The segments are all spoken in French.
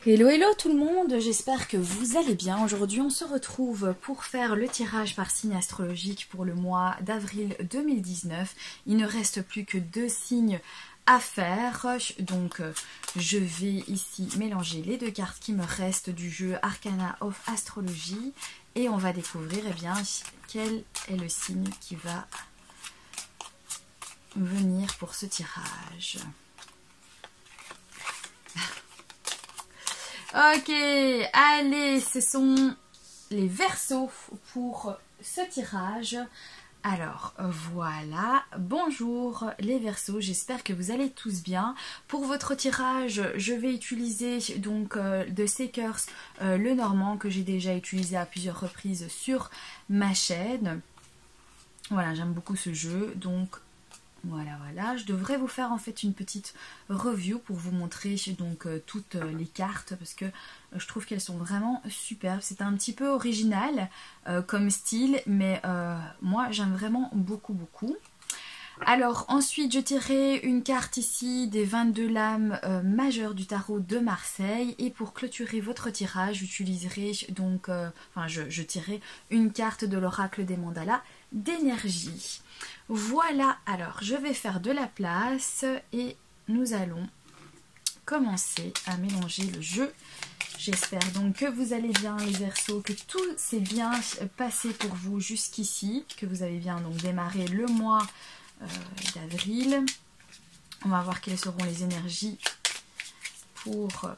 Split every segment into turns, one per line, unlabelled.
Hello hello tout le monde, j'espère que vous allez bien. Aujourd'hui on se retrouve pour faire le tirage par signe astrologique pour le mois d'avril 2019. Il ne reste plus que 2 signes à faire, donc je vais ici mélanger les 2 cartes qui me restent du jeu Arcana of Astrology et on va découvrir bien quel est le signe qui va venir pour ce tirage. Ok, allez, ce sont les Verseaux pour ce tirage. Alors, voilà, bonjour les Verseaux, j'espère que vous allez tous bien. Pour votre tirage, je vais utiliser donc The Seekers, le normand, que j'ai déjà utilisé à plusieurs reprises sur ma chaîne. Voilà, j'aime beaucoup ce jeu, donc... Voilà, je devrais vous faire en fait une petite review pour vous montrer donc toutes les cartes parce que je trouve qu'elles sont vraiment superbes. C'est un petit peu original comme style, mais moi j'aime vraiment beaucoup. Alors ensuite je tirerai une carte ici des 22 lames majeures du tarot de Marseille et pour clôturer votre tirage j'utiliserai donc, je tirerai une carte de l'oracle des mandalas d'énergie. Voilà, alors je vais faire de la place et nous allons commencer à mélanger le jeu. J'espère donc que vous allez bien les Verseaux, que tout s'est bien passé pour vous jusqu'ici, que vous avez bien donc démarré le mois d'avril. On va voir quelles seront les énergies pour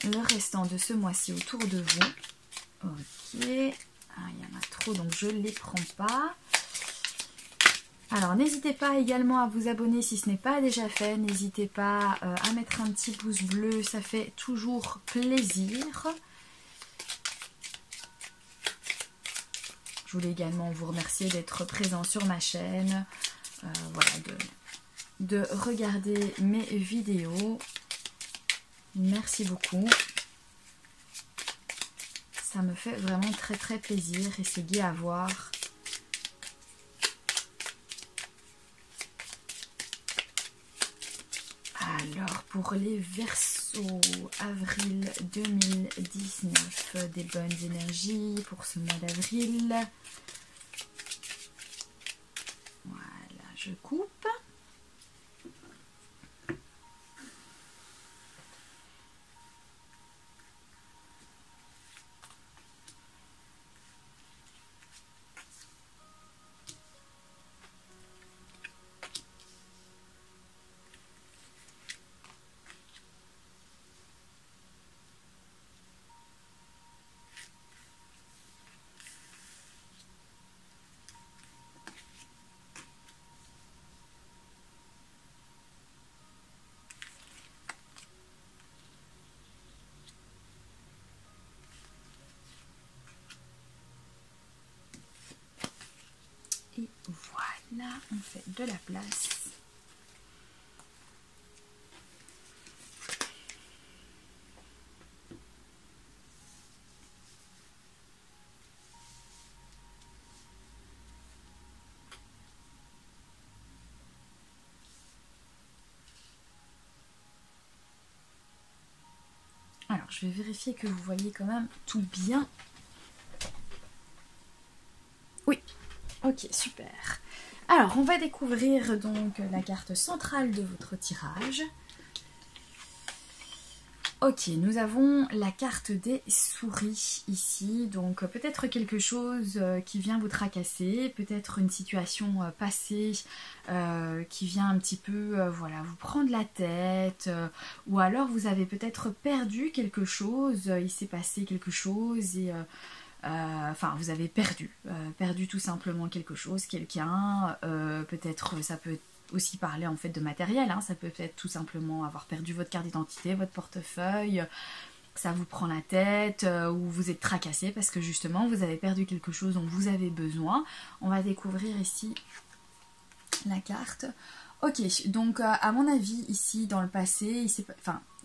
le restant de ce mois-ci autour de vous. Ok, il y en a trop donc je ne les prends pas. Alors n'hésitez pas également à vous abonner si ce n'est pas déjà fait, n'hésitez pas à mettre un petit pouce bleu, ça fait toujours plaisir. Je voulais également vous remercier d'être présent sur ma chaîne, voilà, de regarder mes vidéos. Merci beaucoup. Ça me fait vraiment très plaisir et c'est gai à voir. Alors pour les Verseaux, avril 2019, des bonnes énergies pour ce mois d'avril. Voilà, je coupe. Et voilà, on fait de la place. Alors, je vais vérifier que vous voyez quand même tout bien. Oui, ok, super. Alors, on va découvrir donc la carte centrale de votre tirage. Ok, nous avons la carte des souris ici, donc peut-être quelque chose qui vient vous tracasser, peut-être une situation passée qui vient un petit peu voilà, vous prendre la tête, ou alors vous avez peut-être perdu quelque chose, il s'est passé quelque chose et... enfin, vous avez perdu tout simplement quelque chose, quelqu'un, peut-être ça peut aussi parler en fait de matériel, hein. Ça peut être tout simplement avoir perdu votre carte d'identité, votre portefeuille, ça vous prend la tête, ou vous êtes tracassé parce que justement vous avez perdu quelque chose dont vous avez besoin. On va découvrir ici la carte. Ok, donc à mon avis ici dans le passé,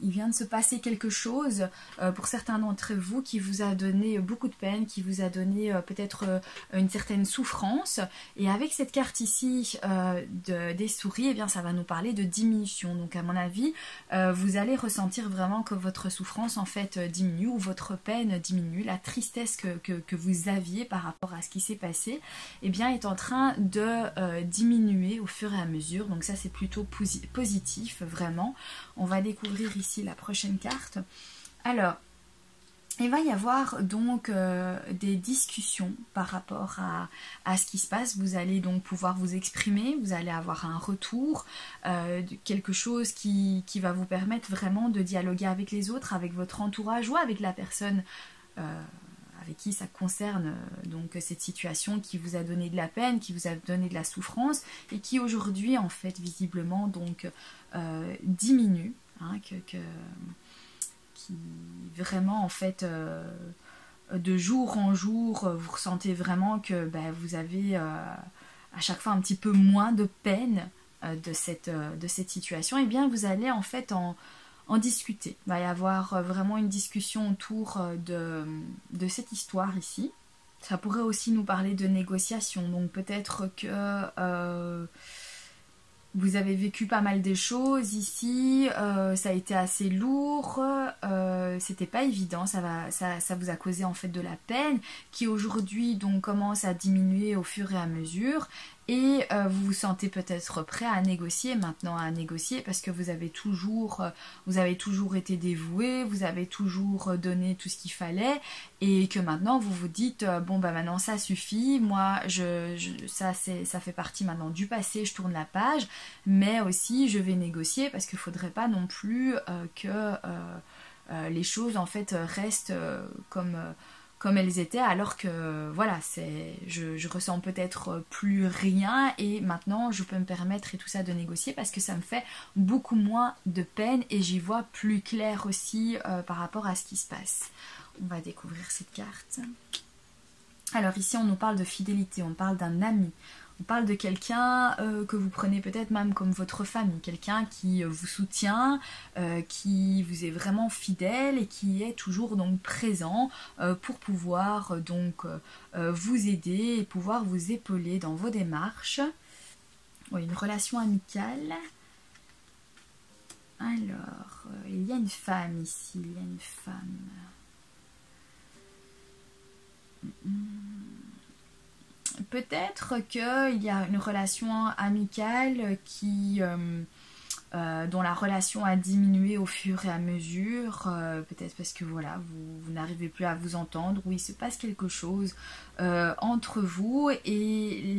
il vient de se passer quelque chose pour certains d'entre vous qui vous a donné beaucoup de peine, qui vous a donné peut-être une certaine souffrance. Et avec cette carte ici des souris, eh bien, ça va nous parler de diminution. Donc à mon avis, vous allez ressentir vraiment que votre souffrance en fait diminue ou votre peine diminue. La tristesse que vous aviez par rapport à ce qui s'est passé, eh bien, est en train de diminuer au fur et à mesure. Donc ça, c'est plutôt positif, vraiment. On va découvrir ici la prochaine carte. Alors, il va y avoir donc des discussions par rapport à ce qui se passe. Vous allez donc pouvoir vous exprimer, vous allez avoir un retour, quelque chose qui va vous permettre vraiment de dialoguer avec les autres, avec votre entourage ou avec la personne avec qui ça concerne donc cette situation qui vous a donné de la peine, qui vous a donné de la souffrance et qui aujourd'hui en fait visiblement donc diminue, hein, qui vraiment en fait de jour en jour vous ressentez vraiment que vous avez à chaque fois un petit peu moins de peine de cette situation. Et bien vous allez en fait en discuter. Il va y avoir vraiment une discussion autour de cette histoire ici. Ça pourrait aussi nous parler de négociation. Donc peut-être que vous avez vécu pas mal de choses ici. Ça a été assez lourd. C'était pas évident. Ça vous a causé en fait de la peine qui aujourd'hui donc commence à diminuer au fur et à mesure. Et vous vous sentez peut-être prêt à négocier maintenant, parce que vous avez toujours été dévoué, vous avez toujours donné tout ce qu'il fallait et que maintenant vous vous dites bon maintenant ça suffit, moi ça fait partie maintenant du passé, je tourne la page, mais aussi je vais négocier parce qu'il ne faudrait pas non plus que les choses en fait restent comme elles étaient, alors que voilà, je ressens peut-être plus rien et maintenant je peux me permettre et tout ça de négocier parce que ça me fait beaucoup moins de peine et j'y vois plus clair aussi par rapport à ce qui se passe. On va découvrir cette carte. Alors ici on nous parle de fidélité, on parle d'un ami. On parle de quelqu'un que vous prenez peut-être même comme votre famille, quelqu'un qui vous soutient, qui vous est vraiment fidèle et qui est toujours donc présent pour pouvoir donc vous aider et pouvoir vous épauler dans vos démarches. Oui, une relation amicale. Alors, il y a une femme ici, il y a une femme. Peut-être qu'il y a une relation amicale dont la relation a diminué au fur et à mesure, peut-être parce que voilà, vous n'arrivez plus à vous entendre, ou il se passe quelque chose entre vous et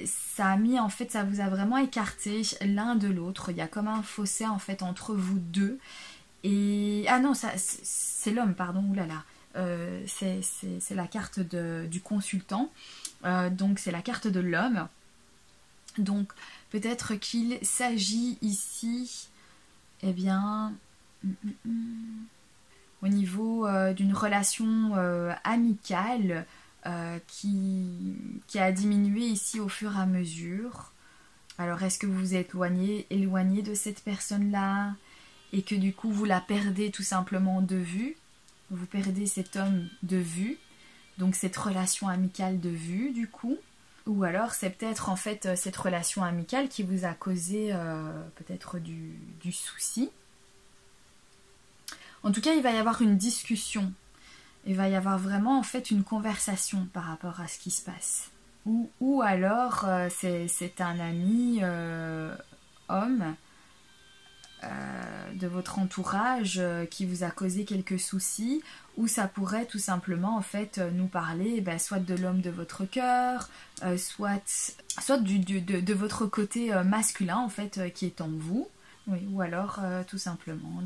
ça vous a vraiment écarté l'un de l'autre. Il y a comme un fossé en fait entre vous deux. Et ah non, c'est l'homme, pardon, oulala. C'est la carte du consultant, donc c'est la carte de l'homme. Donc peut-être qu'il s'agit ici eh bien au niveau d'une relation amicale qui a diminué ici au fur et à mesure. Alors est-ce que vous vous êtes éloigné de cette personne-là et que du coup vous la perdez tout simplement de vue? Vous perdez cet homme de vue, donc cette relation amicale de vue du coup. Ou alors c'est peut-être en fait cette relation amicale qui vous a causé peut-être du souci. En tout cas, il va y avoir une discussion. Il va y avoir vraiment en fait une conversation par rapport à ce qui se passe. Ou alors c'est un ami homme de votre entourage qui vous a causé quelques soucis, ou ça pourrait tout simplement en fait nous parler soit de l'homme de votre cœur, soit de votre côté masculin en fait qui est en vous, oui, ou alors tout simplement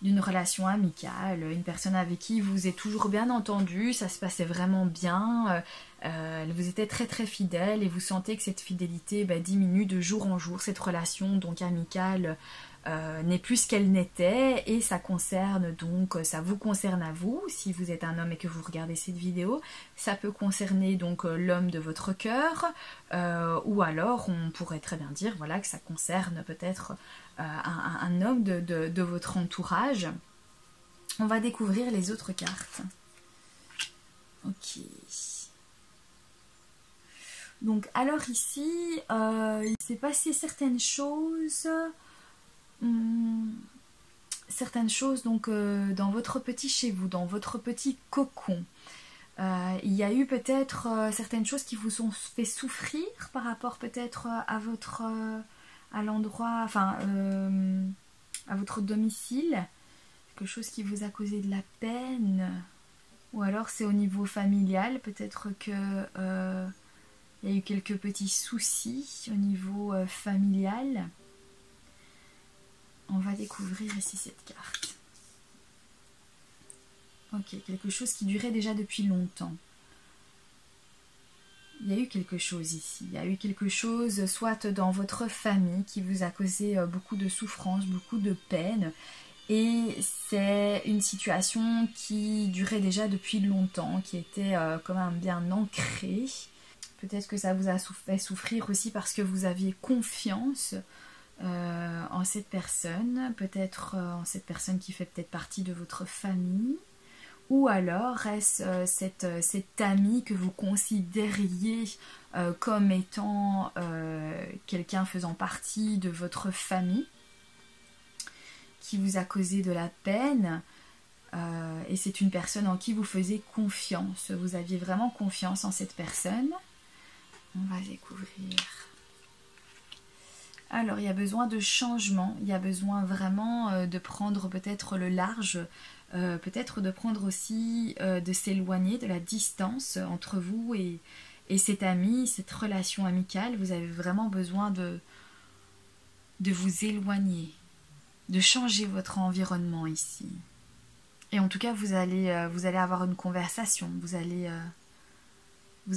d'une relation amicale, une personne avec qui vous êtes toujours bien entendu, ça se passait vraiment bien, elle vous était très très fidèle et vous sentez que cette fidélité diminue de jour en jour, cette relation donc amicale n'est plus ce qu'elle n'était et ça vous concerne à vous, si vous êtes un homme et que vous regardez cette vidéo, ça peut concerner donc l'homme de votre cœur ou alors on pourrait très bien dire voilà que ça concerne peut-être un homme de votre entourage. On va découvrir les autres cartes. Ok. Donc, alors ici, il s'est passé certaines choses. Certaines choses donc dans votre petit chez vous, dans votre petit cocon. Il y a eu peut-être certaines choses qui vous ont fait souffrir par rapport peut-être à votre à l'endroit, enfin à votre domicile. Quelque chose qui vous a causé de la peine. Ou alors c'est au niveau familial, peut-être que il y a eu quelques petits soucis au niveau familial. On va découvrir ici cette carte. Ok, quelque chose qui durait déjà depuis longtemps. Il y a eu quelque chose ici. Il y a eu quelque chose, soit dans votre famille, qui vous a causé beaucoup de souffrance, beaucoup de peine. Et c'est une situation qui durait déjà depuis longtemps, qui était quand même bien ancrée. Peut-être que ça vous a fait souffrir aussi parce que vous aviez confiance en cette personne. Peut-être en cette personne qui fait peut-être partie de votre famille. Ou alors est-ce cet ami que vous considériez comme étant quelqu'un faisant partie de votre famille, qui vous a causé de la peine, et c'est une personne en qui vous faisiez confiance. Vous aviez vraiment confiance en cette personne. On va découvrir. Alors, il y a besoin de changement, il y a besoin vraiment de prendre peut-être le large, peut-être de prendre aussi, de s'éloigner de la distance entre vous et cet ami, cette relation amicale. Vous avez vraiment besoin de vous éloigner, de changer votre environnement ici. Et en tout cas, vous allez avoir une conversation, vous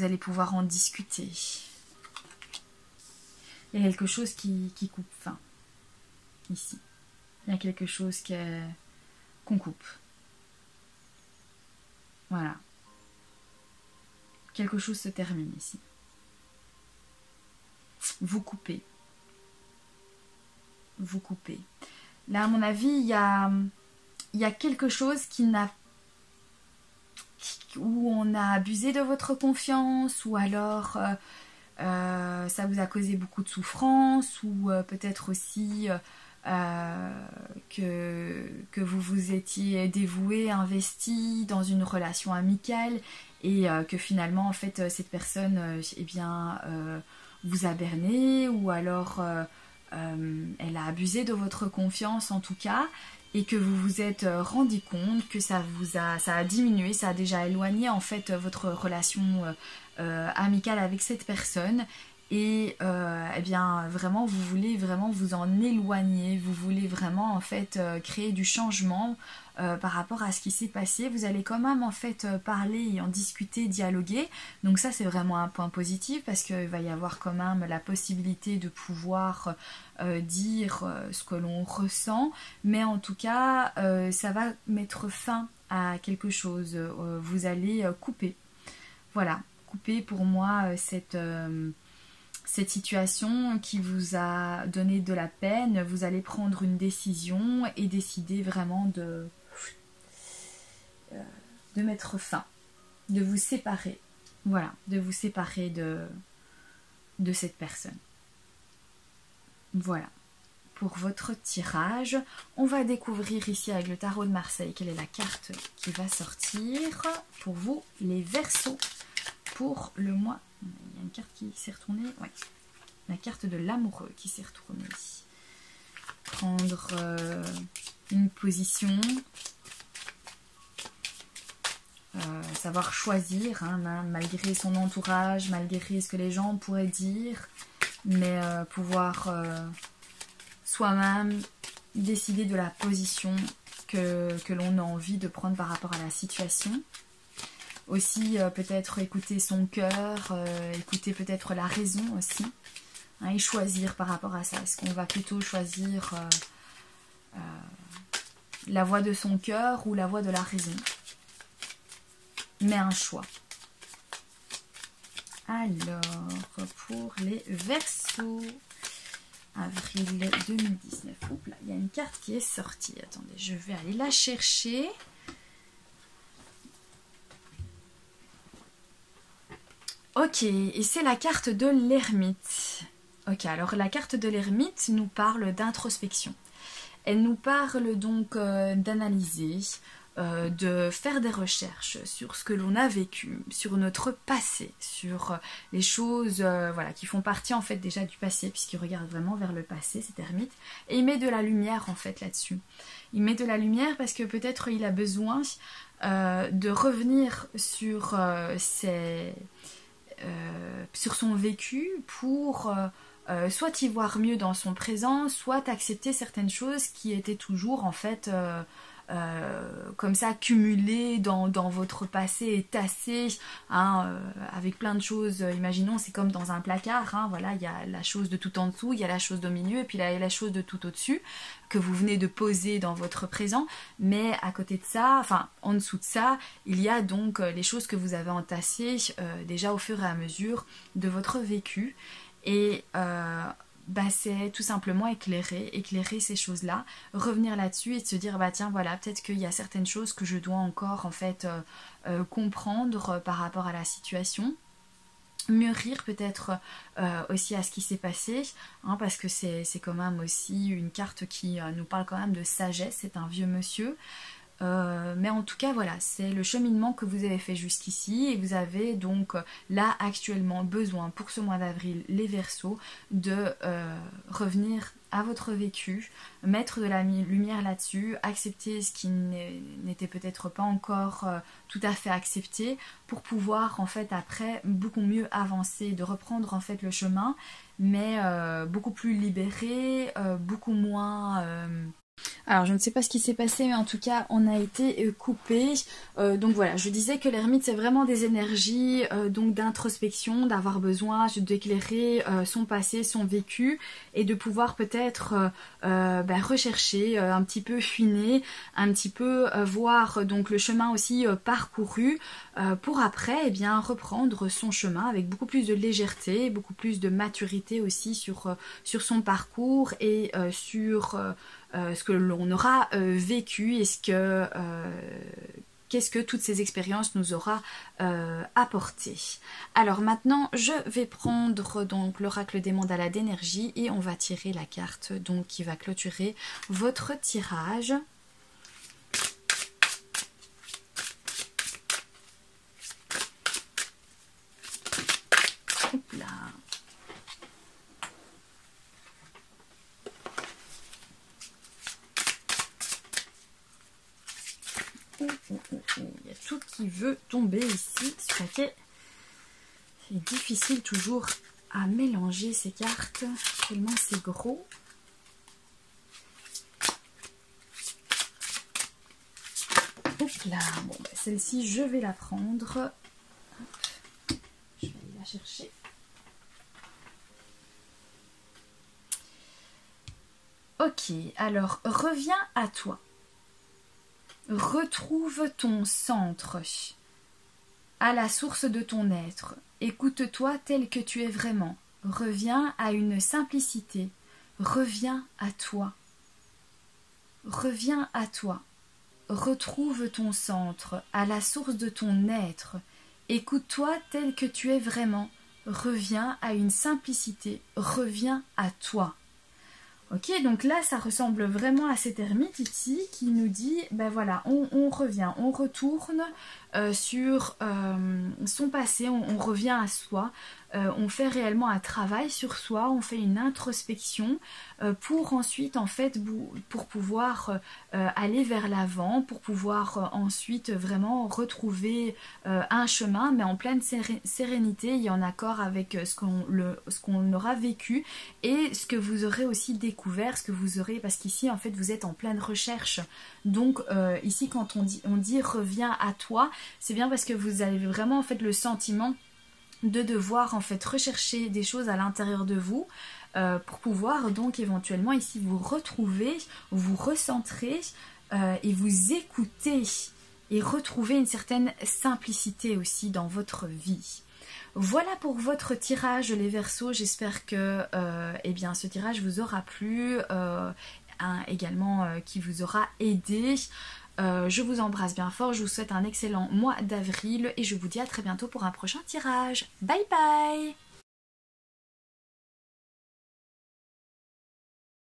allez pouvoir en discuter. Il y a quelque chose qui coupe fin, ici. Il y a quelque chose qu'on coupe. Voilà. Quelque chose se termine ici. Vous coupez. Vous coupez. Là, à mon avis, il y a quelque chose où on a abusé de votre confiance, ou alors ça vous a causé beaucoup de souffrance, ou peut-être aussi que vous vous étiez dévoué, investi dans une relation amicale, et que finalement en fait cette personne vous a berné, ou alors elle a abusé de votre confiance en tout cas, et que vous vous êtes rendu compte que ça a diminué, ça a déjà éloigné en fait votre relation amicale avec cette personne, et vraiment vous voulez vraiment vous en éloigner, vous voulez vraiment en fait créer du changement par rapport à ce qui s'est passé. Vous allez quand même en fait parler et en discuter, dialoguer, donc ça c'est vraiment un point positif, parce qu'il va y avoir quand même la possibilité de pouvoir dire ce que l'on ressent, mais en tout cas ça va mettre fin à quelque chose. Vous allez couper, voilà, couper pour moi cette situation qui vous a donné de la peine. Vous allez prendre une décision et décider vraiment de mettre fin, de vous séparer, voilà, de vous séparer de cette personne. Voilà pour votre tirage. On va découvrir ici avec le tarot de Marseille quelle est la carte qui va sortir pour vous les Verseaux pour le mois. Il y a une carte qui s'est retournée, ouais, la carte de l'amoureux qui s'est retournée. Prendre une position, savoir choisir, hein, malgré son entourage, malgré ce que les gens pourraient dire, mais pouvoir soi-même décider de la position que l'on a envie de prendre par rapport à la situation. Aussi peut-être écouter son cœur, écouter peut-être la raison aussi, hein, et choisir par rapport à ça. Est-ce qu'on va plutôt choisir la voix de son cœur ou la voix de la raison? Mais un choix. Alors, pour les Verseaux, Avril 2019. Oups là, il y a une carte qui est sortie. Attendez, je vais aller la chercher. Ok, et c'est la carte de l'ermite. Ok, alors la carte de l'ermite nous parle d'introspection. Elle nous parle donc d'analyser, de faire des recherches sur ce que l'on a vécu, sur notre passé, sur les choses voilà, qui font partie en fait déjà du passé, puisqu'il regarde vraiment vers le passé, cet ermite, et il met de la lumière en fait là-dessus. Il met de la lumière parce que peut-être il a besoin de revenir sur sur son vécu pour soit y voir mieux dans son présent, soit accepter certaines choses qui étaient toujours en fait comme ça cumulées dans votre passé et tassées hein, avec plein de choses. Imaginons, c'est comme dans un placard, hein, voilà, il y a la chose de tout en dessous, il y a la chose au milieu et puis il y a la chose de tout au-dessus que vous venez de poser dans votre présent, mais à côté de ça, enfin en dessous de ça, il y a donc les choses que vous avez entassées déjà au fur et à mesure de votre vécu. Et c'est tout simplement éclairer ces choses-là, revenir là-dessus et se dire bah tiens voilà, peut-être qu'il y a certaines choses que je dois encore en fait comprendre par rapport à la situation, mûrir peut-être aussi à ce qui s'est passé, hein, parce que c'est quand même aussi une carte qui nous parle quand même de sagesse, c'est un vieux monsieur. Mais en tout cas voilà, c'est le cheminement que vous avez fait jusqu'ici et vous avez donc là actuellement besoin pour ce mois d'avril les Verseaux de revenir à votre vécu, mettre de la lumière là-dessus, accepter ce qui n'était peut-être pas encore tout à fait accepté pour pouvoir en fait après beaucoup mieux avancer, de reprendre en fait le chemin mais beaucoup plus libéré, beaucoup moins... Alors je ne sais pas ce qui s'est passé mais en tout cas on a été coupé. Donc voilà, je disais que l'ermite c'est vraiment des énergies donc d'introspection, d'avoir besoin d'éclairer son passé, son vécu et de pouvoir peut-être rechercher, un petit peu fuiner, un petit peu voir donc le chemin aussi parcouru pour après eh bien, reprendre son chemin avec beaucoup plus de légèreté, beaucoup plus de maturité aussi sur son parcours et sur... ce que l'on aura vécu et qu'est-ce que toutes ces expériences nous aura apporté. Alors maintenant, je vais prendre donc l'oracle des mandales d'énergie et on va tirer la carte donc qui va clôturer votre tirage. Hop là. Il y a tout qui veut tomber ici. C'est difficile toujours à mélanger ces cartes, tellement c'est gros. Hop là, bon, celle-ci je vais la prendre. Hop. Je vais aller la chercher. Ok, alors reviens à toi. Retrouve ton centre, à la source de ton être. Écoute-toi tel que tu es vraiment. Reviens à une simplicité. Reviens à toi. Reviens à toi. Retrouve ton centre, à la source de ton être. Écoute-toi tel que tu es vraiment. Reviens à une simplicité. Reviens à toi. Ok, donc là, ça ressemble vraiment à cet ermite ici qui nous dit, ben voilà, on revient, on retourne sur son passé, on revient à soi, on fait réellement un travail sur soi, on fait une introspection pour ensuite, en fait, pour pouvoir aller vers l'avant, pour pouvoir ensuite vraiment retrouver un chemin, mais en pleine sérénité et en accord avec ce qu'on aura vécu et ce que vous aurez aussi découvert, ce que vous aurez, parce qu'ici, en fait, vous êtes en pleine recherche. Donc, ici, quand on dit reviens à toi, c'est bien parce que vous avez vraiment, en fait, le sentiment de devoir en fait rechercher des choses à l'intérieur de vous pour pouvoir donc éventuellement ici vous retrouver, vous recentrer et vous écouter et retrouver une certaine simplicité aussi dans votre vie. Voilà pour votre tirage les Verseaux, j'espère que eh bien, ce tirage vous aura plu, également qui vous aura aidé. Je vous embrasse bien fort, je vous souhaite un excellent mois d'avril et je vous dis à très bientôt pour un prochain tirage. Bye bye!